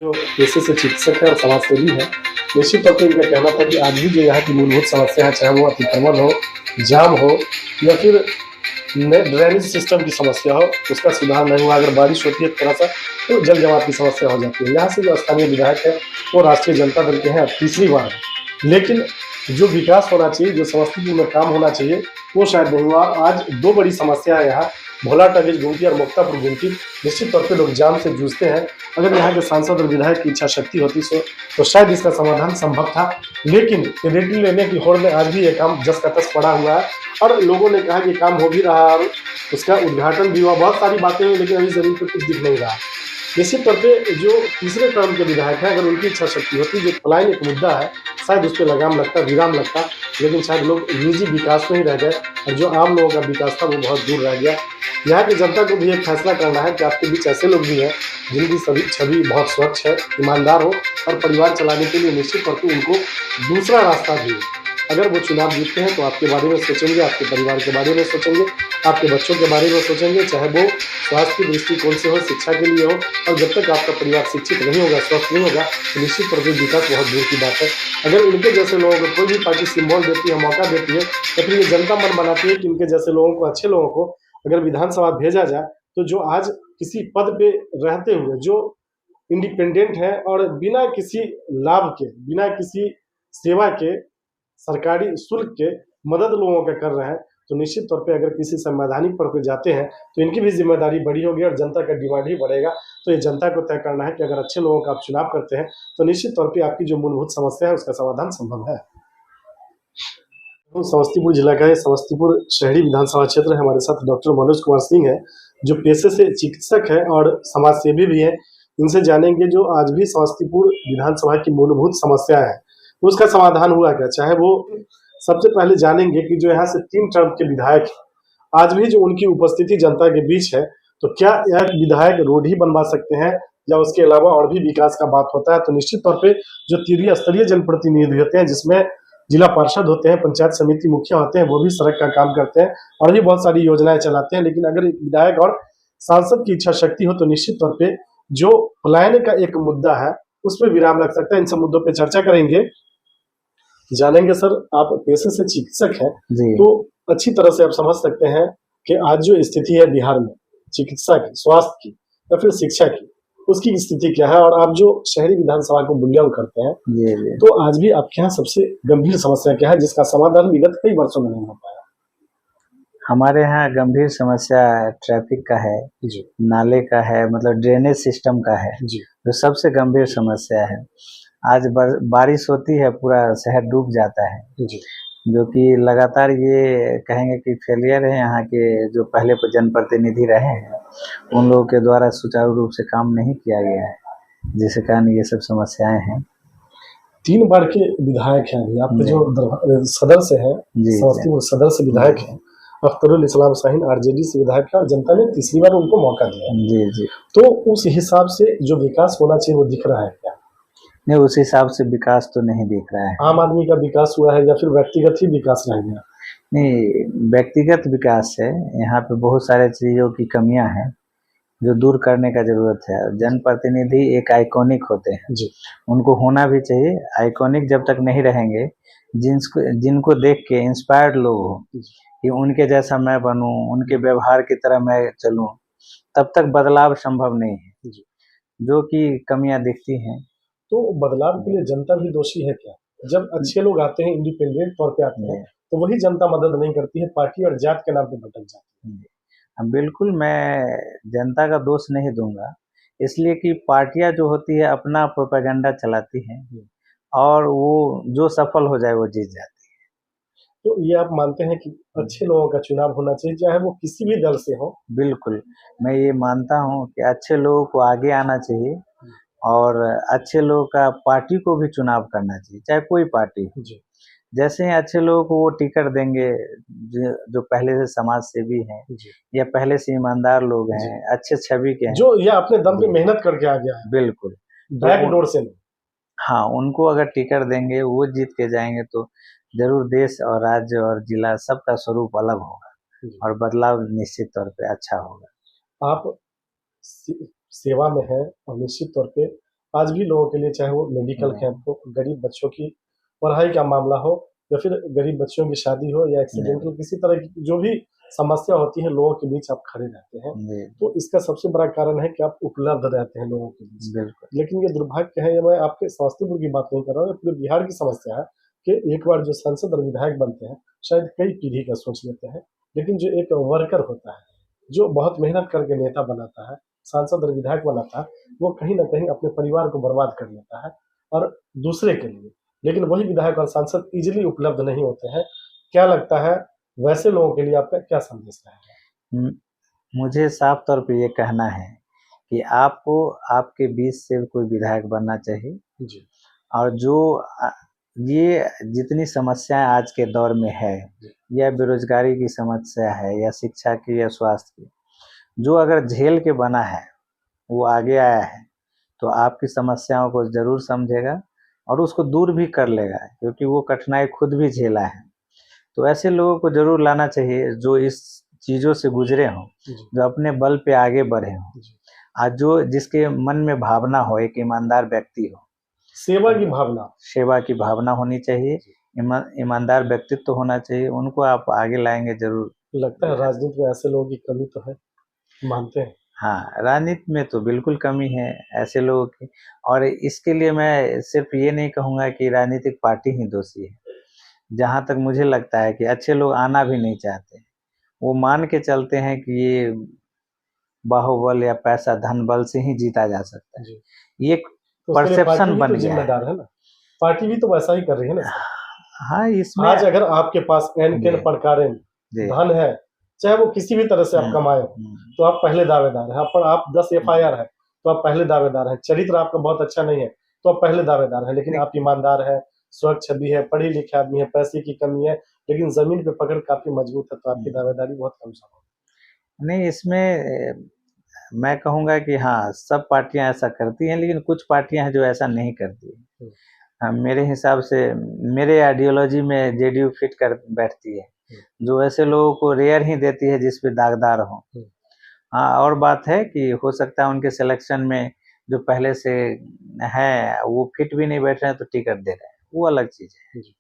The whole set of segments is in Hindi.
जो पेशे से चिकित्सक है और समाजसेवी है, निश्चित तौर पे इनका कहना था कि आज भी जो यहाँ की मूलभूत समस्या है, चाहे वो अतिक्रमण हो, जाम हो या फिर न ड्रेनेज सिस्टम की समस्या हो, उसका सुधार नहीं हुआ। अगर बारिश होती है थोड़ा-सा तो जल जमाव की समस्या हो जाती है। यहाँ से जो स्थानीय विधायक है, वो राष्ट्रीय जनता दल के हैं, अब तीसरी बार है। लेकिन जो विकास होना चाहिए, जो समस्तीपुर में काम होना चाहिए, वो शायद नहीं हुआ। आज 2 बड़ी समस्या है यहाँ, भोला टाकीज गुमटी और मुक्तापुर गुमटी। निश्चित तौर पे लोग जाम से जूझते हैं। अगर यहाँ के सांसद और विधायक की इच्छा शक्ति होती तो शायद इसका समाधान संभव था। लेकिन क्रेडिट लेने की होड़ में आज भी ये काम जस का तस पड़ा हुआ है और लोगों ने कहा कि काम हो भी रहा है और उसका उद्घाटन भी हुआ। बहुत सारी बातें हुई लेकिन अभी ज़मीन पर कुछ दिख नहीं रहा। निश्चित तौर पे जो तीसरे टर्म के विधायक हैं, अगर उनकी इच्छा शक्ति होती, जो पलायन एक मुद्दा है, शायद उस पे लगाम लगता, विराम लगता। लेकिन शायद लोग निजी विकास में ही रह गए और जो आम लोगों का विकास था वो बहुत दूर रह गया। यहाँ की जनता को भी एक फैसला करना है कि आपके बीच ऐसे लोग भी हैं जिनकी सभी छवि बहुत स्वच्छ है, ईमानदार हो और परिवार चलाने के लिए निश्चित तौर पे उनको दूसरा रास्ता भी है। अगर वो चुनाव जीतते हैं तो आपके बारे में सोचेंगे, आपके परिवार के बारे में सोचेंगे, आपके बच्चों के बारे में सोचेंगे, चाहे वो स्वास्थ्य के दृष्टिकोण से हो, शिक्षा के लिए हो। और जब तक आपका परिवार शिक्षित नहीं होगा, स्वस्थ नहीं होगा, तो निश्चित तौर पे विकास बहुत दूर की बात है। अगर इनके जैसे लोगों को कोई भी पार्टी सिम्बॉल देती है, मौका देती है, तो फिर ये जनता मन बनाती है कि इनके जैसे लोगों को, अच्छे लोगों को अगर विधानसभा भेजा जाए, तो जो आज किसी पद पे रहते हुए, जो इंडिपेंडेंट है और बिना किसी लाभ के, बिना किसी सेवा के, सरकारी शुल्क के मदद लोगों का कर रहे हैं, तो निश्चित तौर पे अगर किसी संवैधानिक पद पे जाते हैं तो इनकी भी जिम्मेदारी बड़ी होगी और जनता का डिमांड ही बढ़ेगा। तो ये जनता को तय करना है कि अगर अच्छे लोगों का आप चुनाव करते हैं तो निश्चित तौर पे आपकी जो मूलभूत समस्या है उसका समाधान संभव है। तो समस्तीपुर जिला का है, समस्तीपुर शहरी विधानसभा क्षेत्र है। हमारे साथ डॉक्टर मनोज कुमार सिंह है, जो पेशे से चिकित्सक है और समाजसेवी भी है। इनसे जानेंगे जो आज भी समस्तीपुर विधानसभा की मूलभूत समस्या है उसका समाधान हुआ क्या। चाहे वो सबसे पहले जानेंगे कि जो यहाँ से 3 टर्म के विधायक हैं, आज भी जो उनकी उपस्थिति जनता के बीच है, तो क्या यह विधायक रोड ही बनवा सकते हैं या उसके अलावा और भी विकास का बात होता है। तो निश्चित तौर पे जो त्रिस्तरीय जनप्रतिनिधि होते हैं, जिसमें जिला पार्षद होते हैं, पंचायत समिति मुखिया होते हैं, वो भी सड़क का काम करते हैं और भी बहुत सारी योजनाएं चलाते हैं। लेकिन अगर एक विधायक और सांसद की इच्छा शक्ति हो तो निश्चित तौर पे जो पलायन का एक मुद्दा है उस पर विराम लग सकता है। इन सब मुद्दों पर चर्चा करेंगे, जानेंगे। सर, आप पेशे से चिकित्सक हैं, तो अच्छी तरह से आप समझ सकते हैं कि आज जो स्थिति है बिहार में चिकित्सा की, स्वास्थ्य की या फिर शिक्षा की, उसकी स्थिति क्या है। और आप जो शहरी विधानसभा को बुनियाद करते हैं, तो आज भी आपके यहाँ सबसे गंभीर समस्या क्या है जिसका समाधान विगत कई वर्षों में नहीं हो पाया। हमारे यहाँ गंभीर समस्या ट्रैफिक का है जी, नाले का है, मतलब ड्रेनेज सिस्टम का है जी, जो सबसे गंभीर समस्या है। आज बारिश होती है, पूरा शहर डूब जाता है, जी, जो कि लगातार ये कहेंगे कि फेलियर है यहाँ के जो पहले जनप्रतिनिधि रहे हैं उन लोगों के द्वारा सुचारू रूप से काम नहीं किया गया है, जिसके कारण ये सब समस्याएं हैं। 3 बार के विधायक हैं अभी आपके जो सदर से है, समस्तीपुर सदर से विधायक हैं अख्तरुल इस्लाम शाहीन, आरजेडी से विधायक है और जनता ने तीसरी बार उनको मौका दिया। जी जी, तो उस हिसाब से जो विकास होना चाहिए वो दिख रहा है क्या? नहीं, उस हिसाब से विकास तो नहीं दिख रहा है। आम आदमी का विकास हुआ है या फिर व्यक्तिगत ही विकास रह गया? नहीं, व्यक्तिगत विकास है। यहाँ पे बहुत सारे चीज़ों की कमियां हैं जो दूर करने का जरूरत है। जनप्रतिनिधि एक आइकॉनिक होते हैं, जी, उनको होना भी चाहिए। आइकॉनिक जब तक नहीं रहेंगे, जिनको देख के इंस्पायर्ड लोग हो कि उनके जैसा मैं बनूं, उनके व्यवहार की तरह मैं चलूं, तब तक बदलाव संभव नहीं है, जी। जो कि कमियां दिखती हैं। तो बदलाव के लिए जनता भी दोषी है क्या? जब अच्छे लोग आते हैं, इंडिपेंडेंट तौर पे आते हैं, तो वही जनता मदद नहीं करती है, पार्टी और जात के नाम पे भटक जाती है। बिल्कुल, मैं जनता का दोष नहीं दूंगा, इसलिए कि पार्टियां जो होती है अपना प्रोपेगेंडा चलाती हैं और वो जो सफल हो जाए वो जीत जाती तो ये आप मानते हैं कि अच्छे लोगों का चुनाव होना चाहिए, चाहे वो किसी भी दल से हो? है। बिल्कुल, मैं ये मानता हूँ कि अच्छे लोगों को आगे आना चाहिए और अच्छे लोगों का पार्टी को भी चुनाव करना चाहिए, चाहे कोई पार्टी हो। जी, जैसे ही अच्छे लोगों को वो टिकट देंगे जो पहले से समाज सेवी हैं जी, या पहले से ईमानदार लोग जी। हैं, अच्छे छवि के हैं, जो ये अपने दम पे जी, मेहनत करके आ गया है, बिल्कुल, तो बैक डोर से नहीं। हाँ, उनको अगर टिकट देंगे, वो जीत के जाएंगे तो जरूर देश और राज्य और जिला सबका स्वरूप अलग होगा जी। और बदलाव निश्चित तौर पे अच्छा होगा। आप सेवा में हैं और निश्चित तौर पे आज भी लोगों के लिए, चाहे वो मेडिकल कैंप हो, गरीब बच्चों की पढ़ाई का मामला हो, या फिर गरीब बच्चों की शादी हो, या एक्सीडेंटल किसी तरह की जो भी समस्या होती है, लोगों के बीच आप खड़े रहते हैं। जी तो इसका सबसे बड़ा कारण है कि आप उपलब्ध रहते हैं लोगों के बीच। बिल्कुल। लेकिन ये दुर्भाग्य है, ये मैं आपके समस्तीपुर की बात नहीं कर रहा हूँ, ये पूरे बिहार की समस्या है कि एक बार जो सांसद और विधायक बनते हैं, शायद कई पीढ़ी का सोच लेते हैं, लेकिन जो एक वर्कर होता है, जो बहुत मेहनत करके नेता बनाता है, सांसद और विधायक बनाता है, वो कहीं न कहीं अपने परिवार को बर्बाद कर लेता है और दूसरे के लिए। लेकिन वही विधायक और सांसद ईज़िली उपलब्ध नहीं होते हैं। क्या लगता है, वैसे लोगों के लिए आपका क्या संदेश रहेगा? म- मुझे साफ तौर पे ये कहना है कि आपको आपके बीच से कोई विधायक बनना चाहिए, जी, और जो ये जितनी समस्याएं आज के दौर में है, या बेरोजगारी की समस्या है, या शिक्षा की, या स्वास्थ्य की, जो अगर झेल के बना है, वो आगे आया है, तो आपकी समस्याओं को जरूर समझेगा और उसको दूर भी कर लेगा, क्योंकि वो कठिनाई खुद भी झेला है। तो ऐसे लोगों को जरूर लाना चाहिए जो इस चीज़ों से गुजरे हों, जी, जो अपने बल पे आगे बढ़े हों, जी। आज जो जिसके मन में भावना हो, एक ईमानदार व्यक्ति हो, सेवा की भावना। सेवा की भावना होनी चाहिए, ईमानदार व्यक्तित्व होना चाहिए, उनको आप आगे लाएंगे जरूर। लगता है राजनीति में ऐसे लोगों की कमी तो है, मानते हैं? हाँ, राजनीति में तो बिल्कुल कमी है ऐसे लोगों की। और इसके लिए मैं सिर्फ ये नहीं कहूँगा कि राजनीतिक पार्टी ही दोषी है। जहाँ तक मुझे लगता है कि अच्छे लोग आना भी नहीं चाहते, वो मान के चलते हैं कि ये बाहुबल या पैसा धन बल से ही जीता जा सकता है। जी। ये एक तो उसके लिए पार्टी परसेप्शन भी बन तो गया है। ज़िम्मेदार है ना? पार्टी भी तो वैसा ही कर रही है ना सर? हाँ, इसमें आज अगर आपके पास एन-केन जी प्रकारेण जी धन है, चाहे वो किसी भी तरह से आप कमाए हो, हम्म, तो आप पहले दावेदार हैं। पर आप 10 एफआईआर है, तो आप पहले दावेदार हैं। चरित्र आपका बहुत अच्छा नहीं है, तो आप पहले दावेदार हैं। लेकिन आप ईमानदार हैं, स्वच्छ छवि है, पढ़े-लिखे आदमी हैं, पैसे की कमी है, लेकिन ज़मीन पे पकड़ काफ़ी मजबूत है, तो आपकी दावेदारी बहुत कमज़ोर है। नहीं, इसमें मैं कहूँगा कि हाँ, सब पार्टियां ऐसा करती हैं, लेकिन कुछ पार्टियां हैं जो ऐसा नहीं करती हैं। हुँ, हाँ, मेरे हिसाब से मेरे आइडियोलॉजी में जेडीयू फिट कर बैठती है, हुँ, जो ऐसे लोगों को रेयर ही देती है जिस पे दागदार हो। हुँ। हाँ, और बात है कि हो सकता है उनके सिलेक्शन में जो पहले से है वो फिट भी नहीं बैठ रहे हैं तो टिकट दे रहे हैं, वो अलग चीज़ है। जी।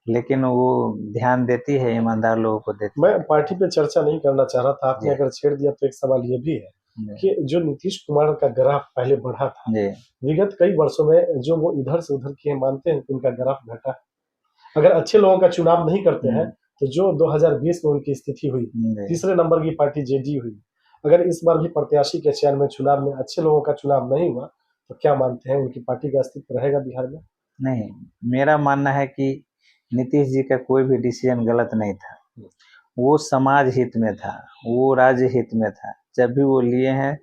लेकिन वो ध्यान देती है, ईमानदार लोगों को देती मैं पार्टी पे चर्चा नहीं करना चाह रहा था, है। आपने जी अगर छेड़ दिया तो एक सवाल ये भी है जी कि जो नीतीश कुमार का ग्राफ पहले बढ़ा था, जी विगत कई वर्षों में जो वो इधर से उधर किए, मानते हैं कि उनका ग्राफ घटा है? अगर अच्छे लोगों का चुनाव नहीं करते हैं, हम्म, तो जो 2020 में उनकी स्थिति हुई, जी तीसरे नंबर की पार्टी जेडीयू हुई। अगर इस बार भी प्रत्याशी के चयन में चुनाव में अच्छे लोगों का चुनाव नहीं हुआ, तो क्या मानते हैं उनकी पार्टी का अस्तित्व रहेगा बिहार में? नहीं, मेरा मानना है कि नीतीश जी का कोई भी डिसीजन गलत नहीं था। वो समाज हित में था, वो राज्य हित में था। जब भी वो लिए हैं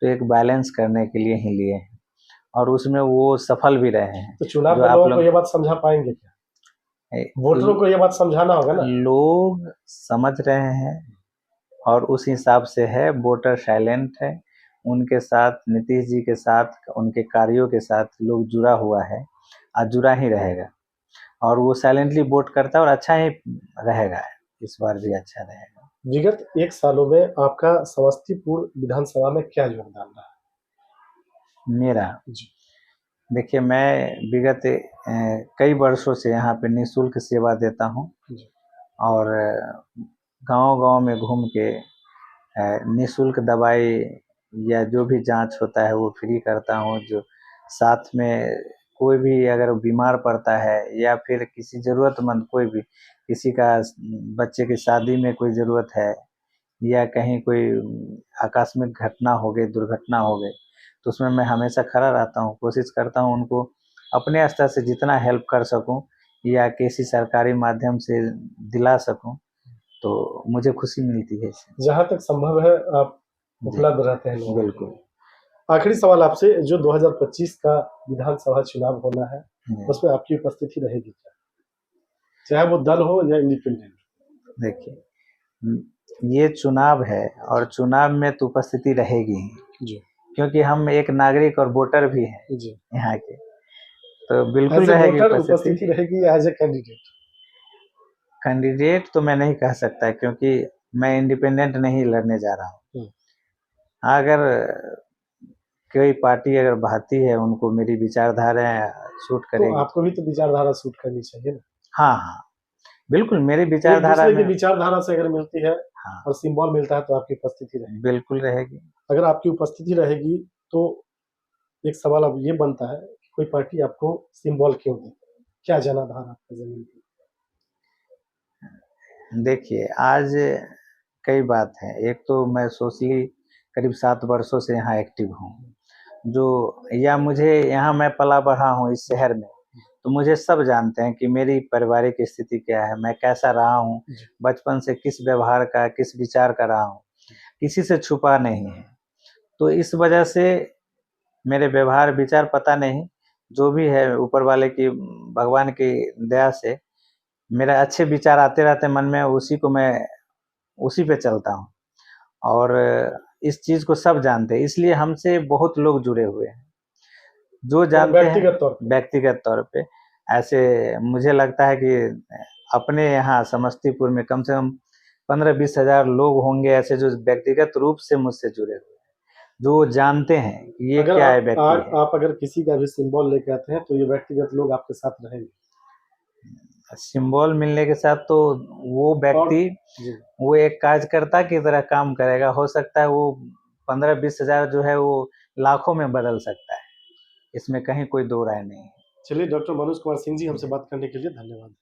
तो एक बैलेंस करने के लिए ही लिए हैं, और उसमें वो सफल भी रहे हैं। तो चुनाव जो में आप लोगों को लोग ये बात समझा पाएंगे क्या? वोटरों को ये बात समझाना होगा ना। लोग समझ रहे हैं, और उस हिसाब से है, वोटर साइलेंट है। उनके साथ, नीतीश जी के साथ, उनके कार्यों के साथ लोग जुड़ा हुआ है, और जुड़ा ही रहेगा। और वो साइलेंटली वोट करता है और अच्छा ही रहेगा, इस बार भी अच्छा रहेगा। विगत 1 सालों में आपका समस्तीपुर विधानसभा में क्या योगदान रहा? मेरा, जी, देखिए, मैं विगत कई वर्षों से यहाँ पे निःशुल्क सेवा देता हूँ, जी, और गांव-गांव में घूम के निःशुल्क दवाई या जो भी जांच होता है वो फ्री करता हूँ। जो साथ में कोई भी अगर बीमार पड़ता है, या फिर किसी ज़रूरतमंद, कोई भी, किसी का बच्चे की शादी में कोई ज़रूरत है, या कहीं कोई आकस्मिक घटना हो गई, दुर्घटना हो गई, तो उसमें मैं हमेशा खड़ा रहता हूँ। कोशिश करता हूँ उनको अपने स्तर से जितना हेल्प कर सकूँ, या किसी सरकारी माध्यम से दिला सकूँ, तो मुझे खुशी मिलती है इससे। जहाँ तक संभव है आप जी, उपलब्ध रहते हैं लोगों के बिल्कुल। लिए। आखिरी सवाल आपसे, जो 2025 का विधानसभा चुनाव होना है, जी, उसमें आपकी उपस्थिति रहेगी क्या? चाहे वो दल हो या इंडिपेंडेंट? देखिए, ये चुनाव है, और चुनाव में तो उपस्थिति रहेगी ही, जी, क्योंकि हम एक नागरिक और वोटर भी हैं जी। यहाँ के, तो बिल्कुल एज़ ए रहेगी वोटर उपस्थिति। उपस्थिति रहेगी या एज़ ए कैंडिडेट? कैंडिडेट तो मैं नहीं कह सकता, क्योंकि मैं इंडिपेंडेंट नहीं लड़ने जा रहा हूँ। हुँ, हाँ, अगर कोई पार्टी अगर भाती है, उनको मेरी विचारधारा सूट तो करेगी। आपको भी तो विचारधारा सूट करनी चाहिए ना। हाँ हाँ, बिल्कुल मेरी एक विचारधारा दूसरे की में। विचारधारा से अगर मिलती है हाँ, और सिंबल मिलता है तो आपकी उपस्थिति रहेगी। बिल्कुल रहेगी। अगर आपकी उपस्थिति रहेगी तो एक सवाल अब ये बनता है कि कोई पार्टी आपको सिंबल क्यों दे? क्या जनाधार आपका ज़मीन की? देखिए, आज कई बात है। एक तो मैं सोशली करीब 7 वर्षों से यहाँ एक्टिव हूँ। जो या मुझे यहाँ मैं पला-बढ़ा हूँ इस शहर में, तो मुझे सब जानते हैं कि मेरी पारिवारिक स्थिति क्या है, मैं कैसा रहा हूँ, जी। बचपन से किस व्यवहार का, किस विचार का रहा हूँ, किसी से छुपा नहीं है। तो इस वजह से मेरे व्यवहार, विचार पता नहीं, जो भी है ऊपर वाले की, भगवान की दया से मेरा अच्छे विचार आते रहते हैं मन में, उसी पे चलता हूँ। और इस चीज़ को सब जानते हैं, इसलिए हमसे बहुत लोग जुड़े हुए हैं। जो जानते हैं व्यक्तिगत तौर पे। व्यक्तिगत तौर पे, ऐसे मुझे लगता है कि अपने यहाँ समस्तीपुर में कम से कम 15-20 हज़ार लोग होंगे ऐसे जो व्यक्तिगत रूप से मुझसे जुड़े हुए हैं, जो जानते हैं कि ये अगर क्या है व्यक्ति है। आप अगर किसी का भी सिंबल लेके आते हैं तो ये व्यक्तिगत लोग आपके साथ रहेंगे। सिंबल मिलने के साथ तो वो और व्यक्ति जी। वो एक कार्यकर्ता की तरह काम करेगा। हो सकता है वो 15-20 हज़ार जो है वो लाखों में बदल सकता है, इसमें कहीं कोई दो राय नहीं है। चलिए डॉक्टर मनोज कुमार सिंह जी, हमसे बात करने के लिए धन्यवाद।